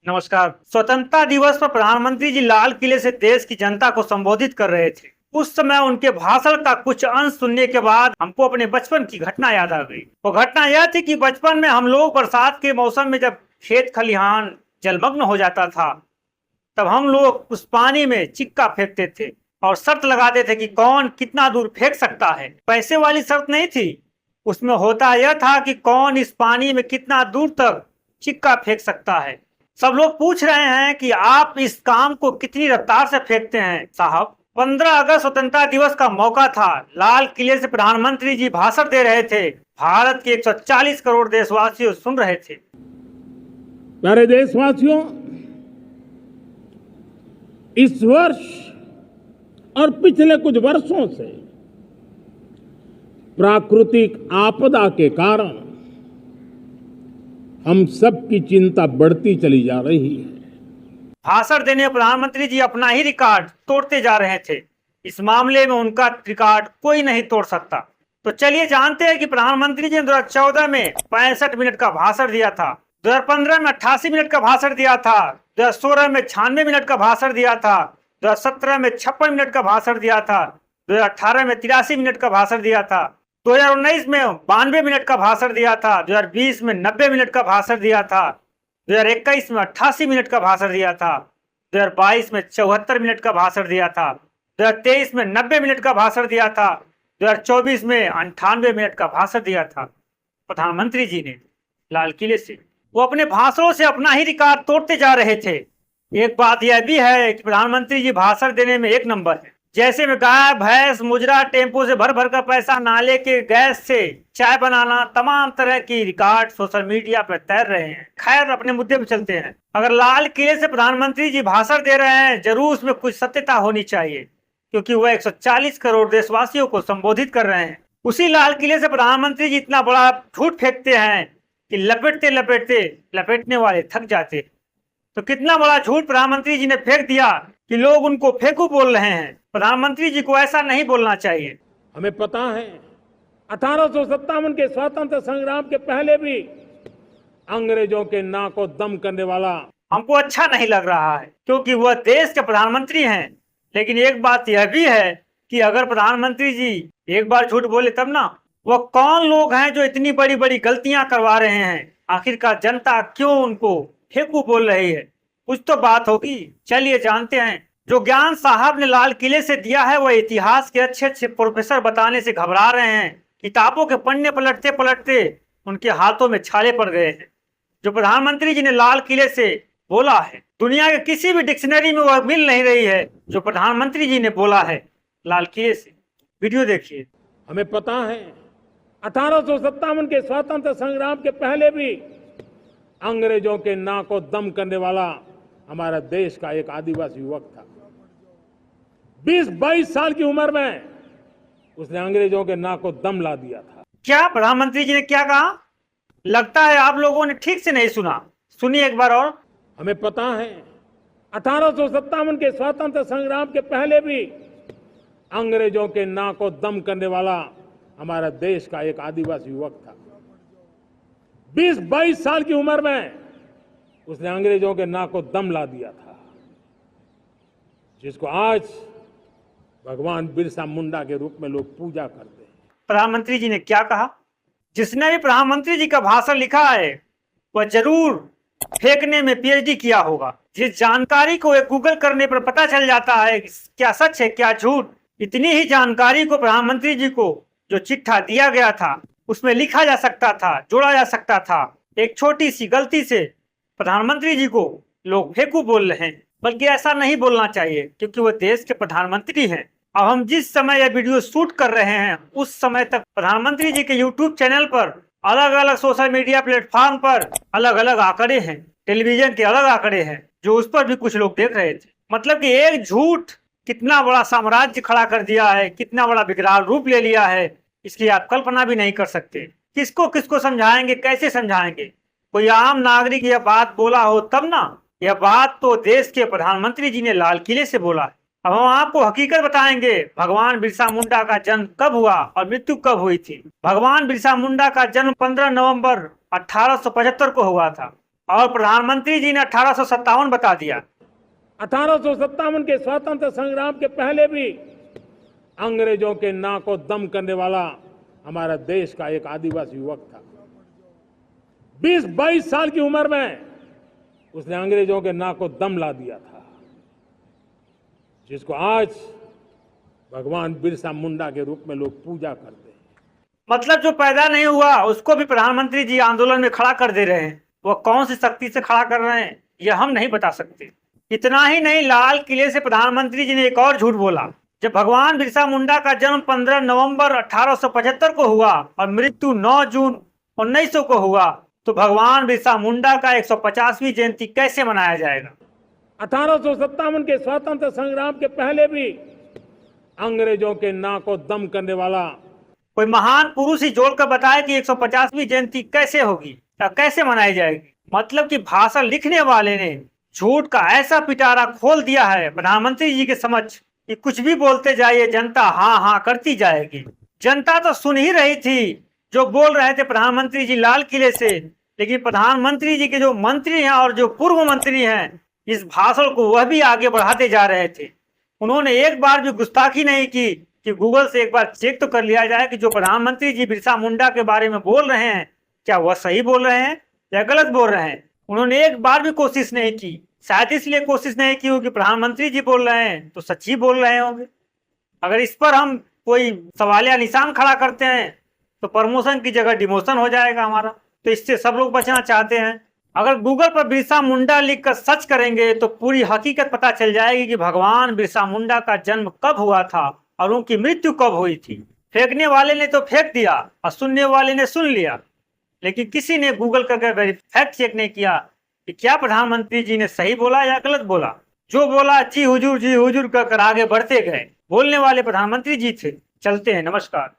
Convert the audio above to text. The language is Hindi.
नमस्कार। स्वतंत्रता दिवस पर प्रधानमंत्री जी लाल किले से देश की जनता को संबोधित कर रहे थे। उस समय उनके भाषण का कुछ अंश सुनने के बाद हमको अपने बचपन की घटना याद आ गई। वो घटना यह थी कि बचपन में हम लोग बरसात के मौसम में जब खेत खलिहान जलमग्न हो जाता था, तब हम लोग उस पानी में चिक्का फेंकते थे और शर्त लगाते थे कि कौन कितना दूर फेंक सकता है। पैसे वाली शर्त नहीं थी, उसमें होता यह था कि कौन इस पानी में कितना दूर तक चिक्का फेंक सकता है। सब लोग पूछ रहे हैं कि आप इस काम को कितनी रफ्तार से फेंकते हैं साहब। 15 अगस्त स्वतंत्रता दिवस का मौका था। लाल किले से प्रधानमंत्री जी भाषण दे रहे थे। भारत के 140 करोड़ देशवासी सुन रहे थे। प्यारे देशवासियों, इस वर्ष और पिछले कुछ वर्षों से प्राकृतिक आपदा के कारण हम सबकी चिंता बढ़ती चली जा रही है। भाषण देने प्रधानमंत्री जी अपना ही रिकॉर्ड तोड़ते जा रहे थे। इस मामले में उनका रिकॉर्ड कोई नहीं तोड़ सकता। तो चलिए जानते हैं कि प्रधानमंत्री जी ने 2014 में 65 मिनट का भाषण दिया था, 2015 में 88 मिनट का भाषण दिया था, 2016 में 96 मिनट का भाषण दिया था, 2017 में 56 मिनट का भाषण दिया था, 2018 में 83 मिनट का भाषण दिया था, 2019 में 92 मिनट का भाषण दिया था, 2020 में 90 मिनट का भाषण दिया था, 2021 में 88 मिनट का भाषण दिया था, 2022 में 74 मिनट का भाषण दिया था, 2023 में 90 मिनट का भाषण दिया था, 2024 में 98 मिनट का भाषण दिया था। प्रधानमंत्री जी ने लाल किले से वो अपने भाषणों से अपना ही रिकॉर्ड तोड़ते जा रहे थे। एक बात यह भी है कि प्रधानमंत्री जी भाषण देने में एक नंबर है। जैसे में गाय भैंस मुजरा टेम्पो से भर भर का पैसा, नाले के गैस से चाय बनाना, तमाम तरह की रिकॉर्ड सोशल मीडिया पर तैर रहे हैं। खैर, अपने मुद्दे पर चलते हैं। अगर लाल किले से प्रधानमंत्री जी भाषण दे रहे हैं, जरूर उसमें कुछ सत्यता होनी चाहिए, क्योंकि वह 140 करोड़ देशवासियों को संबोधित कर रहे हैं। उसी लाल किले से प्रधानमंत्री जी इतना बड़ा झूठ फेंकते हैं कि लपेटते लपेटते लपेटने वाले थक जाते। तो कितना बड़ा झूठ प्रधानमंत्री जी ने फेंक दिया कि लोग उनको फेंकू बोल रहे हैं। प्रधानमंत्री जी को ऐसा नहीं बोलना चाहिए। हमें पता है 1857 के स्वतंत्रता संग्राम के पहले भी अंग्रेजों के नाक को दम करने वाला हमको अच्छा नहीं लग रहा है, क्योंकि वह देश के प्रधानमंत्री हैं। लेकिन एक बात यह भी है कि अगर प्रधानमंत्री जी एक बार झूठ बोले तब ना, वह कौन लोग हैं जो इतनी बड़ी बड़ी गलतियां करवा रहे हैं। आखिरकार जनता क्यों उनको फेंकू बोल रही है, कुछ तो बात होगी। चलिए जानते हैं। जो ज्ञान साहब ने लाल किले से दिया है, वह इतिहास के अच्छे अच्छे प्रोफेसर बताने से घबरा रहे हैं। किताबों के पन्ने पलटते पलटते उनके हाथों में छाले पड़ गए हैं। जो प्रधानमंत्री जी ने लाल किले से बोला है, दुनिया के किसी भी डिक्शनरी में वह मिल नहीं रही है जो प्रधानमंत्री जी ने बोला है लाल किले से। वीडियो देखिए। हमें पता है 1857 के स्वतंत्रता संग्राम के पहले भी अंग्रेजों के नाक को दम करने वाला हमारा देश का एक आदिवासी युवक था। 20-22 साल की उम्र में उसने अंग्रेजों के नाक को दम ला दिया था। क्या प्रधानमंत्री जी ने क्या कहा? लगता है आप लोगों ने ठीक से नहीं सुना। सुनिए एक बार और। हमें पता है 1857 के स्वतंत्रता संग्राम के पहले भी अंग्रेजों के नाक को दम करने वाला हमारा देश का एक आदिवासी युवक था। 20-22 साल की उम्र में उसने अंग्रेजों के नाक को दम ला दिया था, जिसको आज भगवान बिरसा मुंडा के रूप में लोग पूजा करते हैं। प्रधानमंत्री जी ने क्या कहा? जिसने भी प्रधानमंत्री जी का भाषण लिखा है, वह जरूर फेंकने में पीएचडी किया होगा। जिस जानकारी को एक गूगल करने पर पता चल जाता है क्या सच है क्या झूठ, इतनी ही जानकारी को प्रधानमंत्री जी को जो चिट्ठा दिया गया था उसमें लिखा जा सकता था, जोड़ा जा सकता था। एक छोटी सी गलती से प्रधानमंत्री जी को लोग फेंकू बोल रहे हैं, बल्कि ऐसा नहीं बोलना चाहिए, क्योंकि वो देश के प्रधानमंत्री हैं। अब हम जिस समय यह वीडियो शूट कर रहे हैं, उस समय तक प्रधानमंत्री जी के यूट्यूब चैनल पर, अलग अलग सोशल मीडिया प्लेटफॉर्म पर अलग अलग आंकड़े हैं, टेलीविजन के अलग आंकड़े हैं, जो उस पर भी कुछ लोग देख रहे थे। मतलब कि एक झूठ कितना बड़ा साम्राज्य खड़ा कर दिया है, कितना बड़ा विकराल रूप ले लिया है, इसकी आप कल्पना भी नहीं कर सकते। किसको किसको समझाएंगे, कैसे समझाएंगे? कोई आम नागरिक यह बात बोला हो तब ना। यह बात तो देश के प्रधानमंत्री जी ने लाल किले से बोला है। अब हम आपको हकीकत बताएंगे, भगवान बिरसा मुंडा का जन्म कब हुआ और मृत्यु कब हुई थी। भगवान बिरसा मुंडा का जन्म 15 नवंबर 1875 को हुआ था। और प्रधानमंत्री जी ने 1857 बता दिया। 1857 के स्वतंत्र संग्राम के पहले भी अंग्रेजों के नाक को दम करने वाला हमारा देश का एक आदिवासी युवक था। 20-22 साल की उम्र में उसने अंग्रेजों के नाक को दम ला दिया था, जिसको आज भगवान बिरसा मुंडा के रूप में लोग पूजा करते हैं। मतलब जो पैदा नहीं हुआ उसको भी प्रधानमंत्री जी आंदोलन में खड़ा कर दे रहे हैं। वो कौन सी शक्ति से खड़ा कर रहे हैं यह हम नहीं बता सकते। इतना ही नहीं, लाल किले से प्रधानमंत्री जी ने एक और झूठ बोला। जब भगवान बिरसा मुंडा का जन्म 15 नवंबर 1875 को हुआ और मृत्यु 9 जून 1900 को हुआ, तो भगवान बिरसा मुंडा का 150वीं जयंती कैसे मनाया जाएगा? 1857 के स्वतंत्र संग्राम के पहले भी अंग्रेजों के नाक को दम करने वाला कोई महान पुरुष ही जोड़कर बताए कि 150वीं जयंती कैसे होगी या कैसे मनाई जाएगी। मतलब कि भाषण लिखने वाले ने झूठ का ऐसा पिटारा खोल दिया है प्रधानमंत्री जी के समक्ष कि कुछ भी बोलते जाइए, जनता हाँ हाँ करती जाएगी। जनता तो सुन ही रही थी जो बोल रहे थे प्रधानमंत्री जी लाल किले से, लेकिन प्रधानमंत्री जी के जो मंत्री हैं और जो पूर्व मंत्री हैं, इस भाषण को वह भी आगे बढ़ाते जा रहे थे। उन्होंने एक बार भी गुस्ताखी नहीं की कि गूगल से एक बार चेक तो कर लिया जाए कि जो प्रधानमंत्री जी बिरसा मुंडा के बारे में बोल रहे हैं क्या वह सही बोल रहे हैं या गलत बोल रहे हैं। उन्होंने एक बार भी कोशिश नहीं की। शायद इसलिए कोशिश नहीं की होगी, प्रधानमंत्री जी बोल रहे हैं तो सच ही बोल रहे होंगे। अगर इस पर हम कोई सवालिया निशान खड़ा करते हैं तो प्रमोशन की जगह डिमोशन हो जाएगा हमारा। तो इससे सब लोग बचना चाहते हैं। अगर गूगल पर बिरसा मुंडा लिखकर सर्च करेंगे तो पूरी हकीकत पता चल जाएगी कि भगवान बिरसा मुंडा का जन्म कब हुआ था और उनकी मृत्यु कब हुई थी। फेंकने वाले ने तो फेंक दिया और सुनने वाले ने सुन लिया, लेकिन किसी ने गूगल करके फैक्ट चेक नहीं किया कि क्या प्रधानमंत्री जी ने सही बोला या गलत बोला। जो बोला जी हुजूर कर आगे बढ़ते गए। बोलने वाले प्रधानमंत्री जी थे। चलते हैं, नमस्कार।